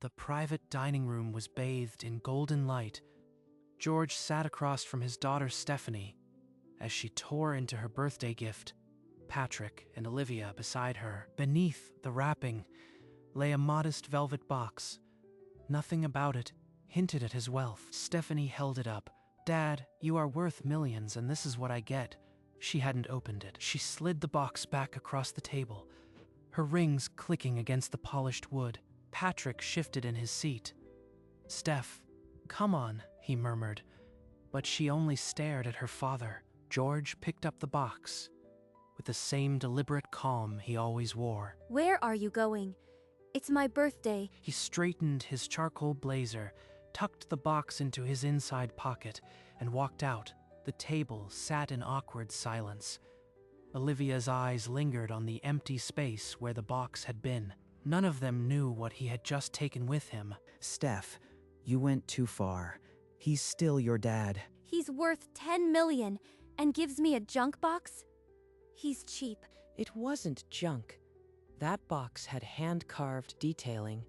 The private dining room was bathed in golden light. George sat across from his daughter Stephanie as she tore into her birthday gift, Patrick and Olivia beside her. Beneath the wrapping lay a modest velvet box. Nothing about it hinted at his wealth. Stephanie held it up. "Dad, you are worth millions, and this is what I get." She hadn't opened it. She slid the box back across the table, her rings clicking against the polished wood. Patrick shifted in his seat. "Steph, come on," he murmured, but she only stared at her father. George picked up the box with the same deliberate calm he always wore. "Where are you going? It's my birthday." He straightened his charcoal blazer, tucked the box into his inside pocket, and walked out. The table sat in awkward silence. Olivia's eyes lingered on the empty space where the box had been. None of them knew what he had just taken with him. "Steph, you went too far. He's still your dad." "He's worth 10 million and gives me a junk box? He's cheap." It wasn't junk. That box had hand-carved detailing,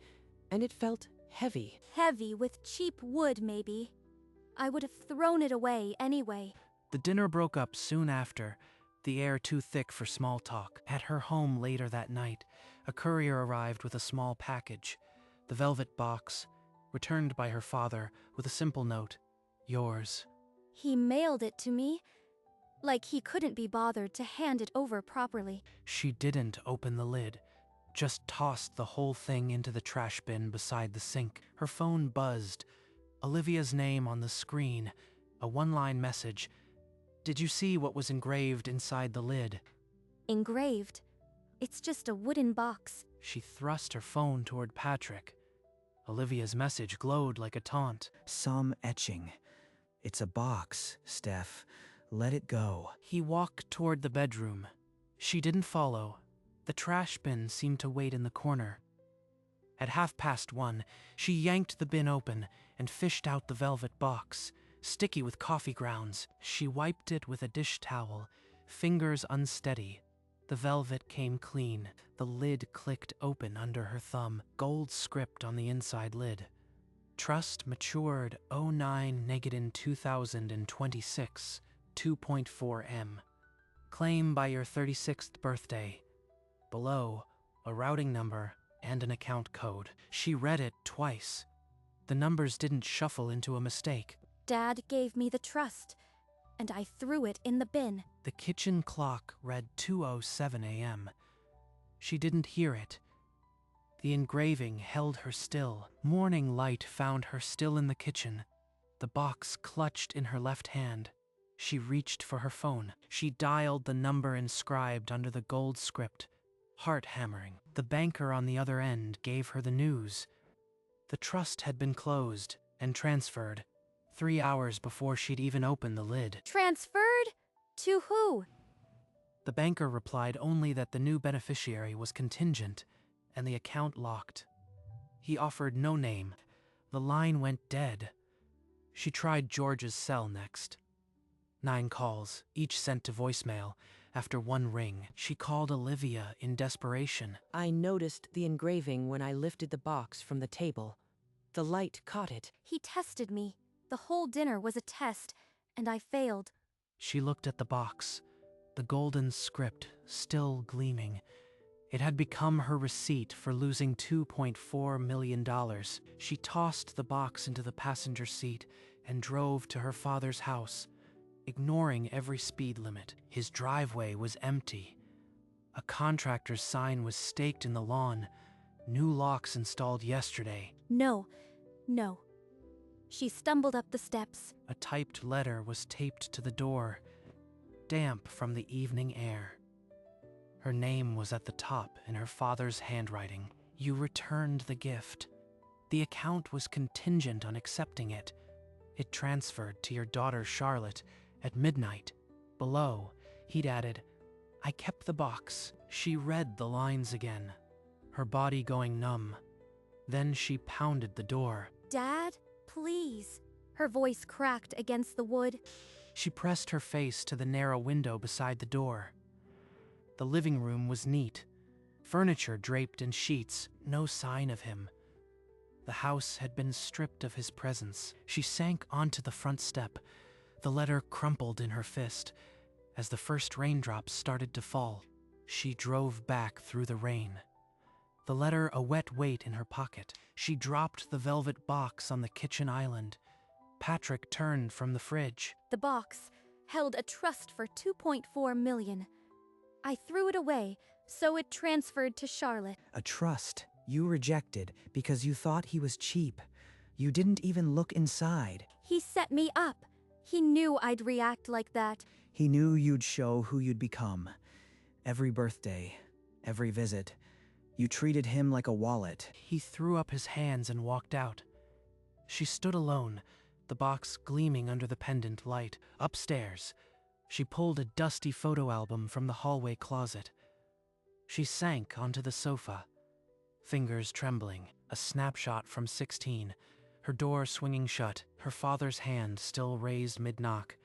and it felt heavy. Heavy with cheap wood, maybe. I would have thrown it away anyway. The dinner broke up soon after, the air too thick for small talk. At her home later that night, a courier arrived with a small package, the velvet box, returned by her father with a simple note, "Yours." He mailed it to me, like he couldn't be bothered to hand it over properly. She didn't open the lid, just tossed the whole thing into the trash bin beside the sink. Her phone buzzed. Olivia's name on the screen, a one-line message. "Did you see what was engraved inside the lid?" Engraved? It's just a wooden box. She thrust her phone toward Patrick. Olivia's message glowed like a taunt. "Some etching. It's a box, Steph. Let it go." He walked toward the bedroom. She didn't follow. The trash bin seemed to wait in the corner. At 1:30, she yanked the bin open and fished out the velvet box, sticky with coffee grounds. She wiped it with a dish towel, fingers unsteady. The velvet came clean. The lid clicked open under her thumb, gold script on the inside lid. "Trust matured 09-2026, 2.4 M. Claim by your 36th birthday." Below, a routing number and an account code. She read it twice. The numbers didn't shuffle into a mistake. Dad gave me the trust, and I threw it in the bin. The kitchen clock read 2:07 a.m. She didn't hear it. The engraving held her still. Morning light found her still in the kitchen, the box clutched in her left hand. She reached for her phone. She dialed the number inscribed under the gold script, heart hammering. The banker on the other end gave her the news. The trust had been closed and transferred 3 hours before she'd even opened the lid. Transferred? To who? The banker replied only that the new beneficiary was contingent and the account locked. He offered no name. The line went dead. She tried George's cell next. 9 calls, each sent to voicemail. After one ring, she called Olivia in desperation. I noticed the engraving when I lifted the box from the table. The light caught it. He tested me. The whole dinner was a test, and I failed. She looked at the box, the golden script still gleaming. It had become her receipt for losing $2.4 million. She tossed the box into the passenger seat and drove to her father's house, ignoring every speed limit. His driveway was empty. A contractor's sign was staked in the lawn. New locks installed yesterday. No. She stumbled up the steps. A typed letter was taped to the door, damp from the evening air. Her name was at the top in her father's handwriting. You returned the gift. The account was contingent on accepting it. It transferred to your daughter Charlotte at midnight. Below, he'd added, I kept the box. She read the lines again, her body going numb. Then she pounded the door. Dad, please. Her voice cracked against the wood. She pressed her face to the narrow window beside the door. The living room was neat, furniture draped in sheets, no sign of him. The house had been stripped of his presence. She sank onto the front step, the letter crumpled in her fist. As the first raindrops started to fall, she drove back through the rain. The letter a wet weight in her pocket. She dropped the velvet box on the kitchen island. Patrick turned from the fridge. The box held a trust for 2.4 million. I threw it away, so it transferred to Charlotte. A trust you rejected because you thought he was cheap. You didn't even look inside. He set me up. He knew I'd react like that. He knew you'd show who you'd become. Every birthday, every visit, you treated him like a wallet. He threw up his hands and walked out. She stood alone, the box gleaming under the pendant light. Upstairs, she pulled a dusty photo album from the hallway closet. She sank onto the sofa, fingers trembling. A snapshot from 16, her door swinging shut, her father's hand still raised mid-knock,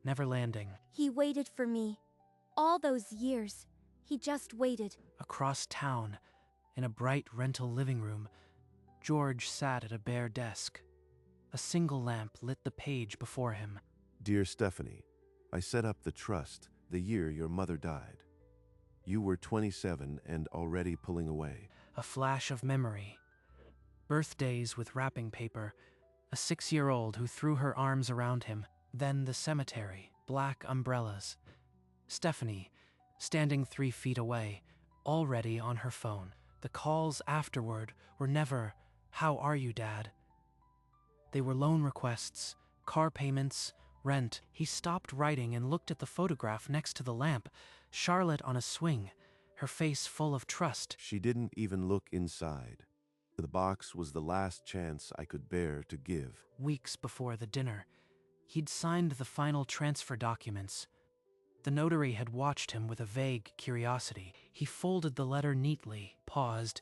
never landing. He waited for me. All those years, he just waited. Across town, in a bright rental living room, George sat at a bare desk. A single lamp lit the page before him. Dear Stephanie, I set up the trust the year your mother died. You were 27 and already pulling away. A flash of memory. Birthdays with wrapping paper, a 6-year-old who threw her arms around him, then the cemetery, black umbrellas. Stephanie, standing 3 feet away, already on her phone. The calls afterward were never, "How are you, Dad?" They were loan requests, car payments, rent. He stopped writing and looked at the photograph next to the lamp, Charlotte on a swing, her face full of trust. She didn't even look inside. The box was the last chance I could bear to give. Weeks before the dinner, he'd signed the final transfer documents. The notary had watched him with a vague curiosity. He folded the letter neatly, paused,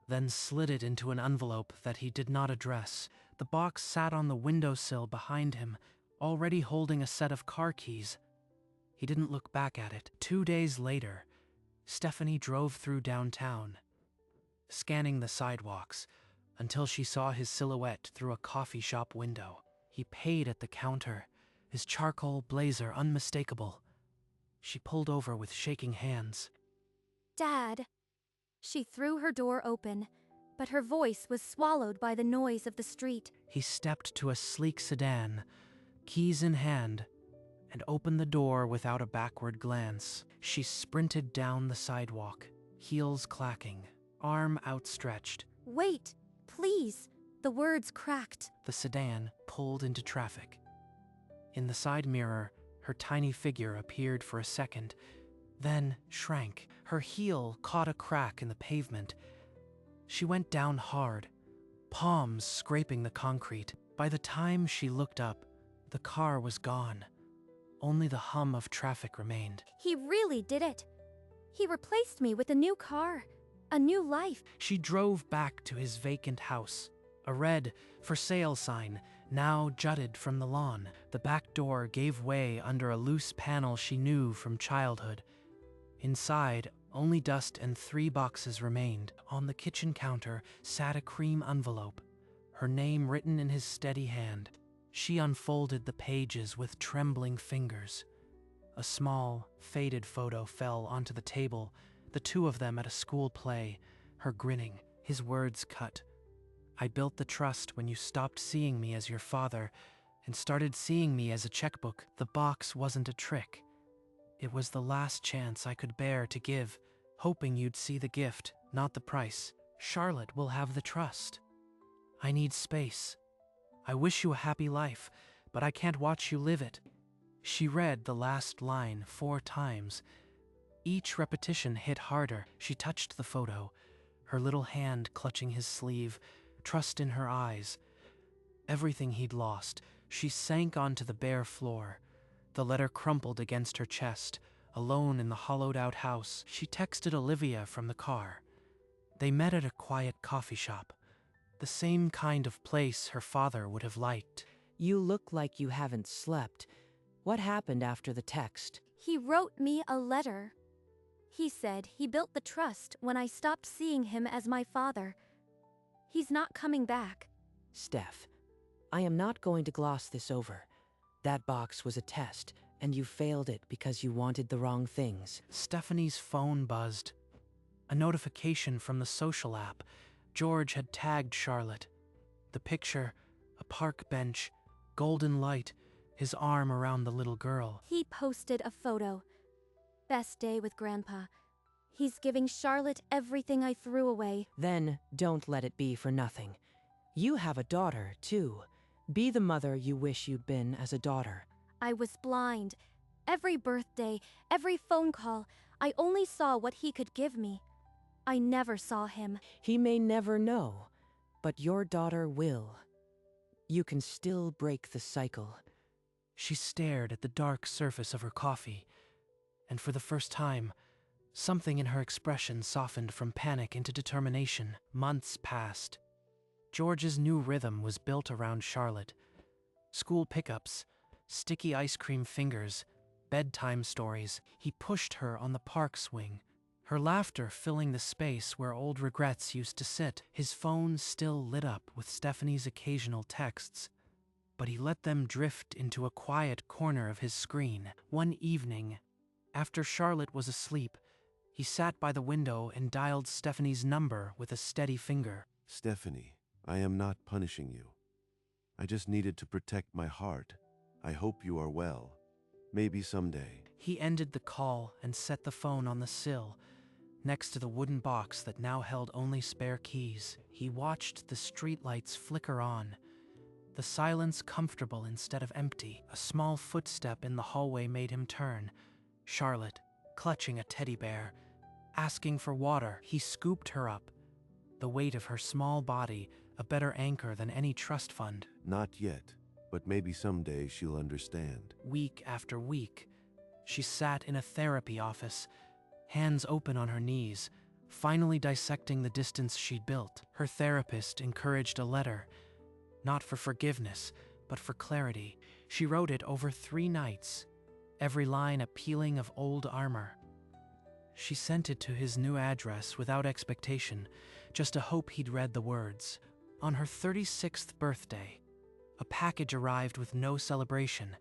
then slid it into an envelope that he did not address. The box sat on the windowsill behind him, already holding a set of car keys. He didn't look back at it. 2 days later, Stephanie drove through downtown, scanning the sidewalks until she saw his silhouette through a coffee shop window. He paid at the counter, his charcoal blazer unmistakable. She pulled over with shaking hands. Dad. She threw her door open, but her voice was swallowed by the noise of the street. He stepped to a sleek sedan, keys in hand, and opened the door without a backward glance. She sprinted down the sidewalk, heels clacking, arm outstretched. Wait, please. The words cracked. The sedan pulled into traffic. In the side mirror, her tiny figure appeared for a second, then shrank. Her heel caught a crack in the pavement. She went down hard, palms scraping the concrete. By the time she looked up, the car was gone. Only the hum of traffic remained. He really did it. He replaced me with a new car, a new life. She drove back to his vacant house. A red "for sale" sign now jutted from the lawn. The back door gave way under a loose panel she knew from childhood. Inside, only dust and 3 boxes remained. On the kitchen counter sat a cream envelope, her name written in his steady hand. She unfolded the pages with trembling fingers. A small, faded photo fell onto the table, the two of them at a school play, her grinning, his words cut. I built the trust when you stopped seeing me as your father and started seeing me as a checkbook. The box wasn't a trick. It was the last chance I could bear to give, hoping you'd see the gift, not the price. Charlotte will have the trust. I need space. I wish you a happy life, but I can't watch you live it. She read the last line 4 times. Each repetition hit harder. She touched the photo, her little hand clutching his sleeve, trust in her eyes. Everything he'd lost. She sank onto the bare floor. The letter crumpled against her chest, alone in the hollowed-out house. She texted Olivia from the car. They met at a quiet coffee shop, the same kind of place her father would have liked. You look like you haven't slept. What happened after the text? He wrote me a letter. He said he built the trust when I stopped seeing him as my father. He's not coming back. Steph, I am not going to gloss this over. That box was a test, and you failed it because you wanted the wrong things. Stephanie's phone buzzed. A notification from the social app. George had tagged Charlotte. The picture, a park bench, golden light, his arm around the little girl. He posted a photo. Best day with Grandpa. He's giving Charlotte everything I threw away. Then don't let it be for nothing. You have a daughter, too. Be the mother you wish you'd been as a daughter. I was blind. Every birthday, every phone call, I only saw what he could give me. I never saw him. He may never know, but your daughter will. You can still break the cycle. She stared at the dark surface of her coffee, and for the first time, something in her expression softened from panic into determination. Months passed. George's new rhythm was built around Charlotte. School pickups, sticky ice cream fingers, bedtime stories. He pushed her on the park swing, her laughter filling the space where old regrets used to sit. His phone still lit up with Stephanie's occasional texts, but he let them drift into a quiet corner of his screen. One evening, after Charlotte was asleep, he sat by the window and dialed Stephanie's number with a steady finger. Stephanie, I am not punishing you. I just needed to protect my heart. I hope you are well. Maybe someday. He ended the call and set the phone on the sill, next to the wooden box that now held only spare keys. He watched the streetlights flicker on, the silence comfortable instead of empty. A small footstep in the hallway made him turn. Charlotte, clutching a teddy bear, asking for water. He scooped her up, the weight of her small body a better anchor than any trust fund. Not yet, but maybe someday she'll understand. Week after week, she sat in a therapy office, hands open on her knees, finally dissecting the distance she'd built. Her therapist encouraged a letter, not for forgiveness, but for clarity. She wrote it over 3 nights, every line a peeling of old armor. She sent it to his new address without expectation, just a hope he'd read the words. On her 36th birthday, a package arrived with no celebration,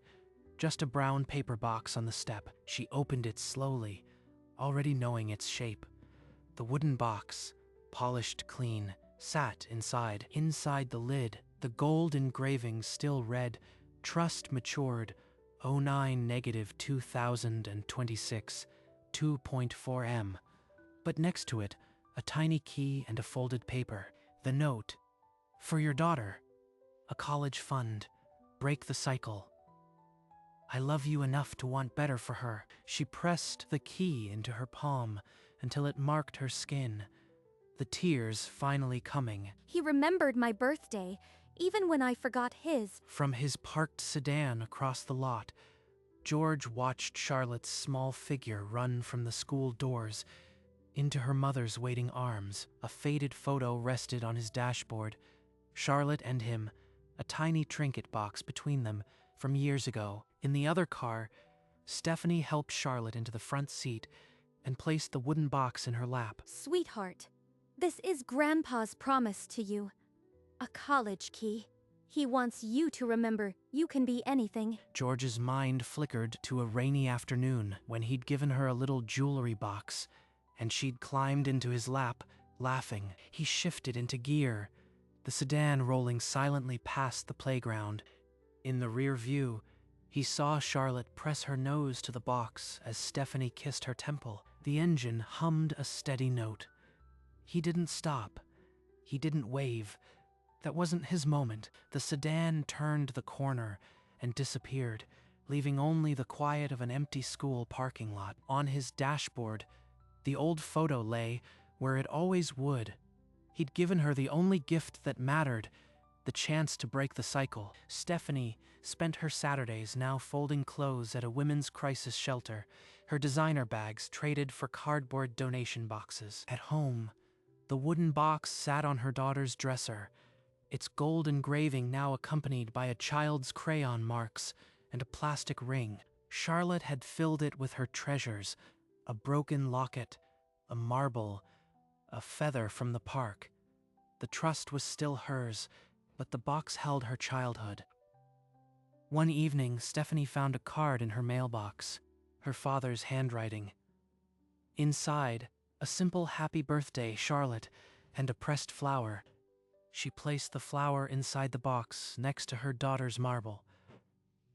just a brown paper box on the step. She opened it slowly, already knowing its shape. The wooden box, polished clean, sat inside. Inside the lid, the gold engraving still read, "Trust matured, 09-2026, 2.4 M." But next to it, a tiny key and a folded paper. The note, "For your daughter, a college fund, break the cycle. I love you enough to want better for her." She pressed the key into her palm until it marked her skin, the tears finally coming. He remembered my birthday, even when I forgot his. From his parked sedan across the lot, George watched Charlotte's small figure run from the school doors into her mother's waiting arms. A faded photo rested on his dashboard. Charlotte and him, a tiny trinket box between them from years ago. In the other car, Stephanie helped Charlotte into the front seat and placed the wooden box in her lap. Sweetheart, this is Grandpa's promise to you. A college key. He wants you to remember you can be anything. George's mind flickered to a rainy afternoon when he'd given her a little jewelry box, and she'd climbed into his lap, laughing. He shifted into gear, the sedan rolling silently past the playground. In the rear view, he saw Charlotte press her nose to the box as Stephanie kissed her temple. The engine hummed a steady note. He didn't stop. He didn't wave. That wasn't his moment. The sedan turned the corner and disappeared, leaving only the quiet of an empty school parking lot. On his dashboard, the old photo lay where it always would. He'd given her the only gift that mattered, the chance to break the cycle. Stephanie spent her Saturdays now folding clothes at a women's crisis shelter, her designer bags traded for cardboard donation boxes. At home, the wooden box sat on her daughter's dresser, its gold engraving now accompanied by a child's crayon marks and a plastic ring. Charlotte had filled it with her treasures, a broken locket, a marble, a feather from the park. The trust was still hers, but the box held her childhood. One evening, Stephanie found a card in her mailbox, her father's handwriting. Inside, a simple happy birthday, Charlotte, and a pressed flower. She placed the flower inside the box next to her daughter's marble.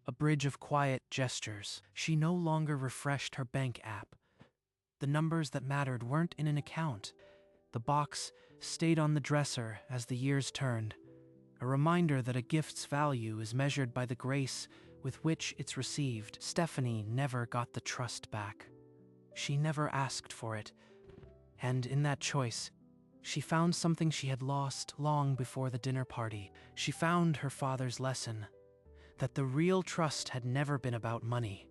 A bridge of quiet gestures. She no longer refreshed her bank app. The numbers that mattered weren't in an account. The box stayed on the dresser as the years turned, a reminder that a gift's value is measured by the grace with which it's received. Stephanie never got the trust back. She never asked for it, and in that choice, she found something she had lost long before the dinner party. She found her father's lesson, that the real trust had never been about money.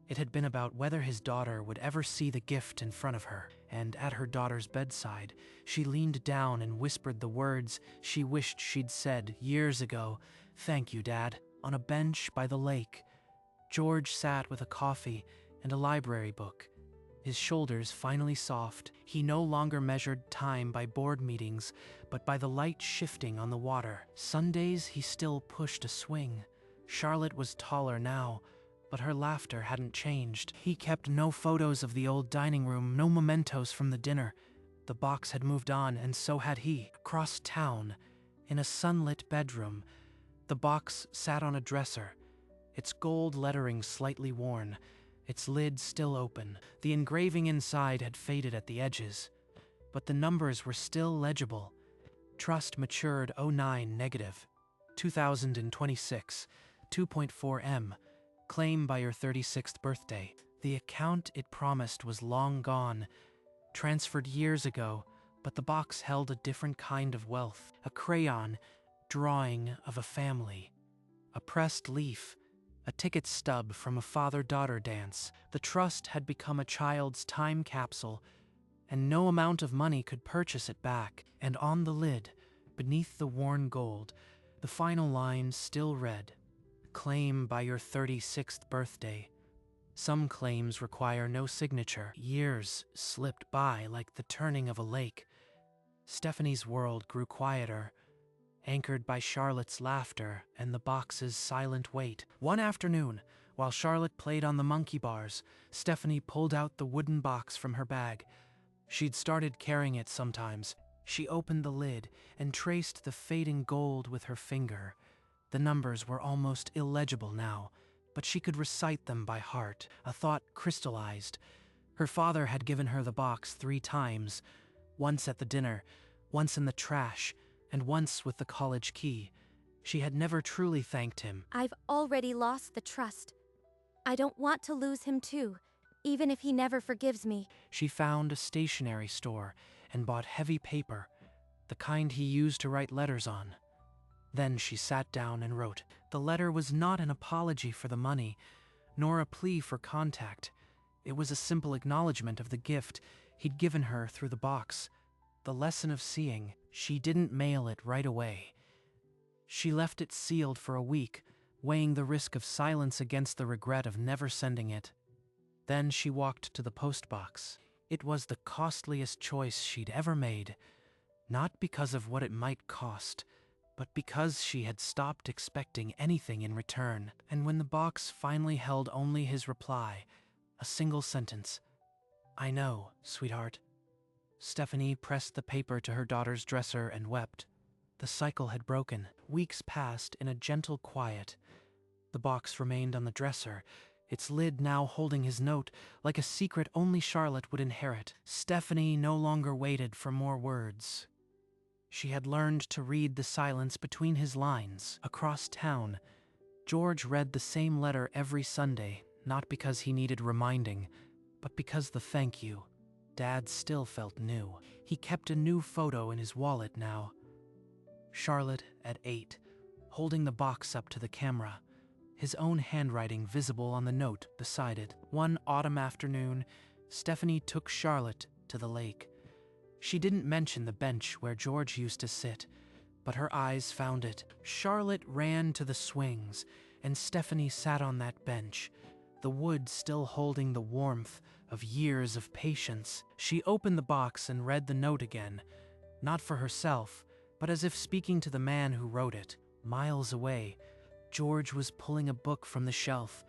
It had been about whether his daughter would ever see the gift in front of her, and at her daughter's bedside, she leaned down and whispered the words she wished she'd said years ago. "Thank you, Dad." On a bench by the lake, George sat with a coffee and a library book, his shoulders finally soft. He no longer measured time by board meetings, but by the light shifting on the water. Sundays, he still pushed a swing. Charlotte was taller now, but her laughter hadn't changed. He kept no photos of the old dining room, no mementos from the dinner. The box had moved on, and so had he. Across town, in a sunlit bedroom, the box sat on a dresser, its gold lettering slightly worn, its lid still open. The engraving inside had faded at the edges, but the numbers were still legible. Trust matured 09 negative, 2026, 2.4 M. Claim by your 36th birthday. The account it promised was long gone, transferred years ago, but the box held a different kind of wealth. A crayon drawing of a family, a pressed leaf, a ticket stub from a father-daughter dance. The trust had become a child's time capsule, and no amount of money could purchase it back. And on the lid, beneath the worn gold, the final line still read, "Claim by your 36th birthday." Some claims require no signature. Years slipped by like the turning of a lake. Stephanie's world grew quieter, anchored by Charlotte's laughter and the box's silent weight. One afternoon, while Charlotte played on the monkey bars, Stephanie pulled out the wooden box from her bag. She'd started carrying it sometimes. She opened the lid and traced the fading gold with her finger. The numbers were almost illegible now, but she could recite them by heart. A thought crystallized. Her father had given her the box 3 times, once at the dinner, once in the trash, and once with the college key. She had never truly thanked him. I've already lost the trust. I don't want to lose him too, even if he never forgives me. She found a stationery store and bought heavy paper, the kind he used to write letters on. Then she sat down and wrote. The letter was not an apology for the money, nor a plea for contact. It was a simple acknowledgement of the gift he'd given her through the box. The lesson of seeing. She didn't mail it right away. She left it sealed for a week, weighing the risk of silence against the regret of never sending it. Then she walked to the post box. It was the costliest choice she'd ever made, not because of what it might cost, but because she had stopped expecting anything in return. And when the box finally held only his reply, a single sentence, "I know, sweetheart," Stephanie pressed the paper to her daughter's dresser and wept. The cycle had broken. Weeks passed in a gentle quiet. The box remained on the dresser, its lid now holding his note like a secret only Charlotte would inherit. Stephanie no longer waited for more words. She had learned to read the silence between his lines. Across town, George read the same letter every Sunday, not because he needed reminding, but because the thank you. Dad still felt new. He kept a new photo in his wallet now. Charlotte at 8, holding the box up to the camera, his own handwriting visible on the note beside it. One autumn afternoon, Stephanie took Charlotte to the lake. She didn't mention the bench where George used to sit, but her eyes found it. Charlotte ran to the swings, and Stephanie sat on that bench, the wood still holding the warmth of years of patience. She opened the box and read the note again, not for herself, But as if speaking to the man who wrote it, miles away, George was pulling a book from the shelf,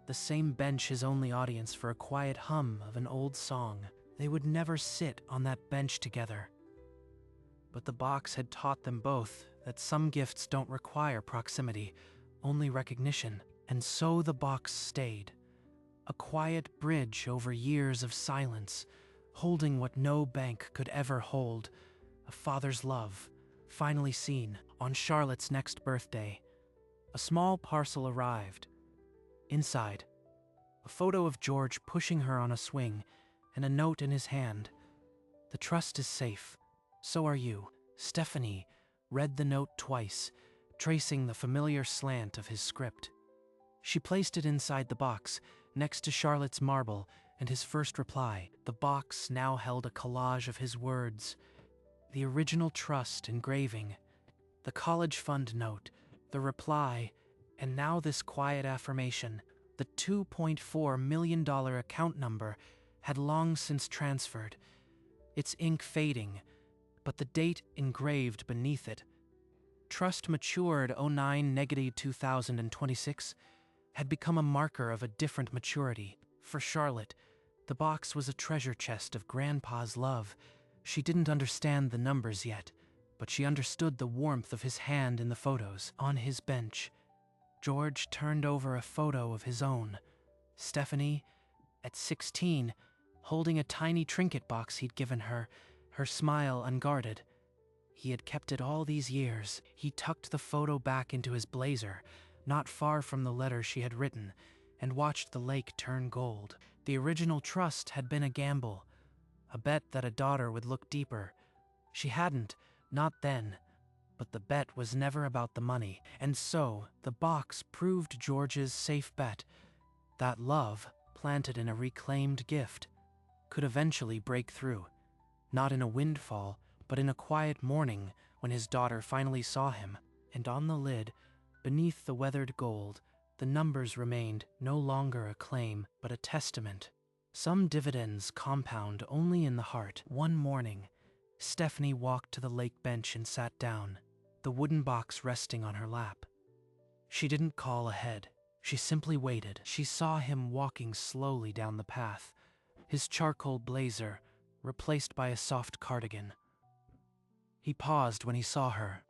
the same bench his only audience for a quiet hum of an old song. They would never sit on that bench together. But the box had taught them both that some gifts don't require proximity, only recognition. And so the box stayed, a quiet bridge over years of silence, holding what no bank could ever hold, a father's love, finally seen on Charlotte's next birthday. A small parcel arrived. Inside, a photo of George pushing her on a swing and a note in his hand. "The trust is safe. So are you." Stephanie read the note twice, tracing the familiar slant of his script. She placed it inside the box, next to Charlotte's marble and his first reply. The box now held a collage of his words, the original trust engraving, the college fund note, the reply, and now this quiet affirmation. The $2.4 million account number had long since transferred, its ink fading, but the date engraved beneath it. Trust matured 09-2026 had become a marker of a different maturity. For Charlotte, the box was a treasure chest of Grandpa's love. She didn't understand the numbers yet, but she understood the warmth of his hand in the photos. On his bench, George turned over a photo of his own. Stephanie, at 16, holding a tiny trinket box he'd given her, her smile unguarded. He had kept it all these years. He tucked the photo back into his blazer, not far from the letter she had written, and watched the lake turn gold. The original trust had been a gamble, a bet that a daughter would look deeper. She hadn't, not then, but the bet was never about the money, and so the box proved George's safe bet. That love, planted in a reclaimed gift, could eventually break through, not in a windfall, but in a quiet morning when his daughter finally saw him, and on the lid, beneath the weathered gold, the numbers remained no longer a claim, but a testament. Some dividends compound only in the heart. One morning, Stephanie walked to the lake bench and sat down, the wooden box resting on her lap. She didn't call ahead. She simply waited. She saw him walking slowly down the path, his charcoal blazer replaced by a soft cardigan. He paused when he saw her,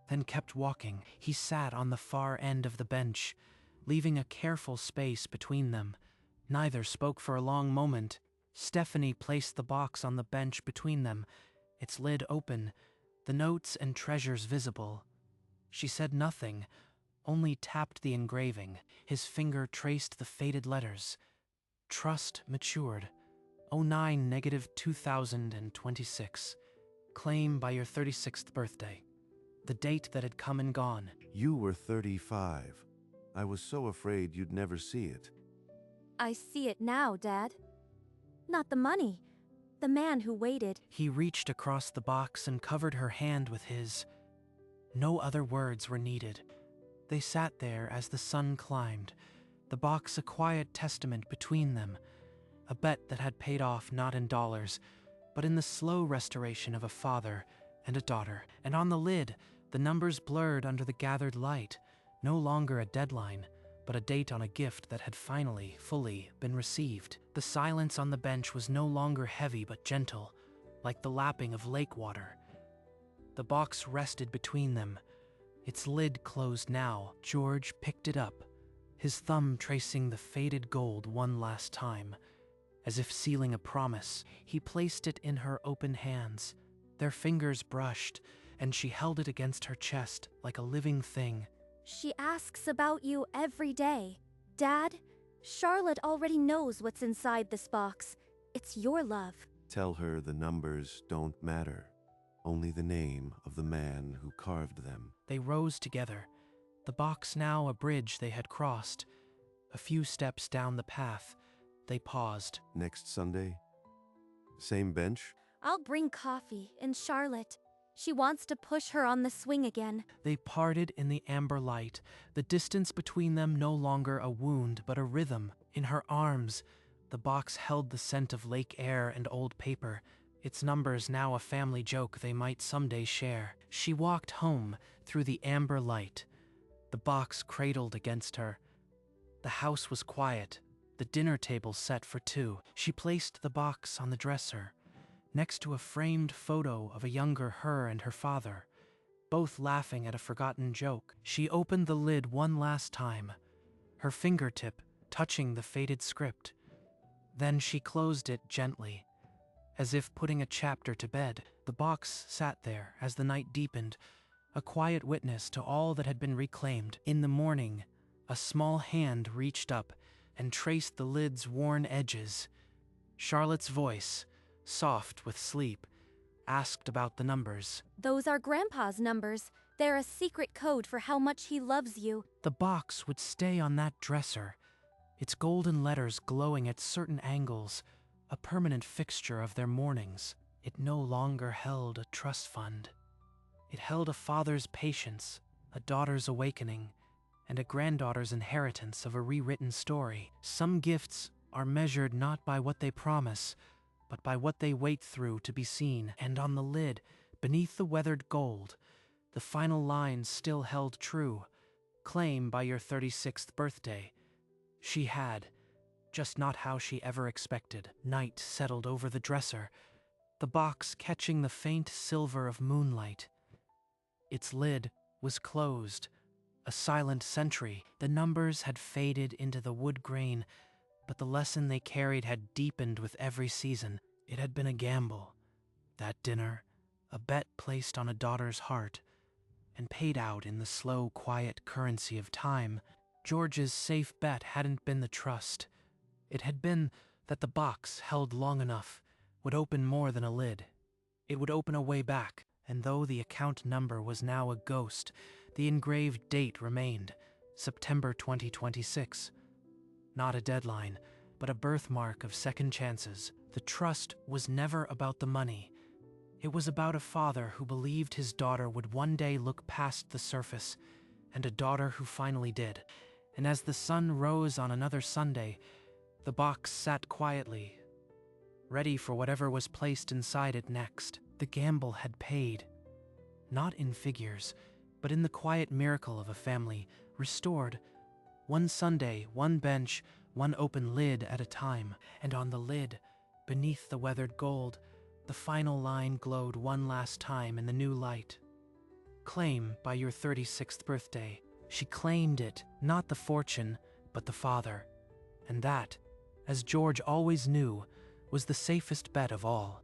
then kept walking. He sat on the far end of the bench, leaving a careful space between them. Neither spoke for a long moment. Stephanie placed the box on the bench between them, its lid open, the notes and treasures visible. She said nothing, only tapped the engraving. His finger traced the faded letters. Trust matured. 09-2026. Claim by your 36th birthday. The date that had come and gone. You were 35. I was so afraid you'd never see it. I see it now, Dad. Not the money. The man who waited. He reached across the box and covered her hand with his. No other words were needed. They sat there as the sun climbed, the box a quiet testament between them, a bet that had paid off not in dollars, but in the slow restoration of a father and a daughter. And on the lid, the numbers blurred under the gathered light, no longer a deadline, but a date on a gift that had finally, fully been received. The silence on the bench was no longer heavy but gentle, like the lapping of lake water. The box rested between them, its lid closed now. George picked it up, his thumb tracing the faded gold one last time. As if sealing a promise, he placed it in her open hands. Their fingers brushed, and she held it against her chest like a living thing. She asks about you every day. Dad, Charlotte already knows what's inside this box. It's your love. Tell her the numbers don't matter, only the name of the man who carved them. They rose together, the box now a bridge they had crossed. A few steps down the path, they paused. Next Sunday? Same bench? I'll bring coffee and Charlotte. She wants to push her on the swing again. They parted in the amber light, the distance between them no longer a wound but a rhythm. In her arms, the box held the scent of lake air and old paper, its numbers now a family joke they might someday share. She walked home through the amber light, the box cradled against her. The house was quiet, the dinner table set for two. She placed the box on the dresser, next to a framed photo of a younger her and her father, both laughing at a forgotten joke. She opened the lid one last time, her fingertip touching the faded script. Then she closed it gently, as if putting a chapter to bed. The box sat there as the night deepened, a quiet witness to all that had been reclaimed. In the morning, a small hand reached up and traced the lid's worn edges. Charlotte's voice, soft with sleep, asked about the numbers. Those are Grandpa's numbers. They're a secret code for how much he loves you. The box would stay on that dresser, its golden letters glowing at certain angles, a permanent fixture of their mornings. It no longer held a trust fund. It held a father's patience, a daughter's awakening, and a granddaughter's inheritance of a rewritten story. Some gifts are measured not by what they promise, but by what they wait through to be seen. And on the lid, beneath the weathered gold, the final lines still held true. Claim by your 36th birthday. She had, just not how she ever expected. Night settled over the dresser, the box catching the faint silver of moonlight. Its lid was closed, a silent sentry. The numbers had faded into the wood grain, but the lesson they carried had deepened with every season. It had been a gamble, that dinner, a bet placed on a daughter's heart, and paid out in the slow, quiet currency of time. George's safe bet hadn't been the trust. It had been that the box, held long enough, would open more than a lid. It would open a way back, and though the account number was now a ghost, the engraved date remained, September 2026. Not a deadline, but a birthmark of second chances. The trust was never about the money. It was about a father who believed his daughter would one day look past the surface, and a daughter who finally did. And as the sun rose on another Sunday, the box sat quietly, ready for whatever was placed inside it next. The gamble had paid, not in figures, but in the quiet miracle of a family restored. One Sunday, one bench, one open lid at a time. And on the lid, beneath the weathered gold, the final line glowed one last time in the new light. Claim by your 36th birthday. She claimed it, not the fortune, but the father. And that, as George always knew, was the safest bet of all.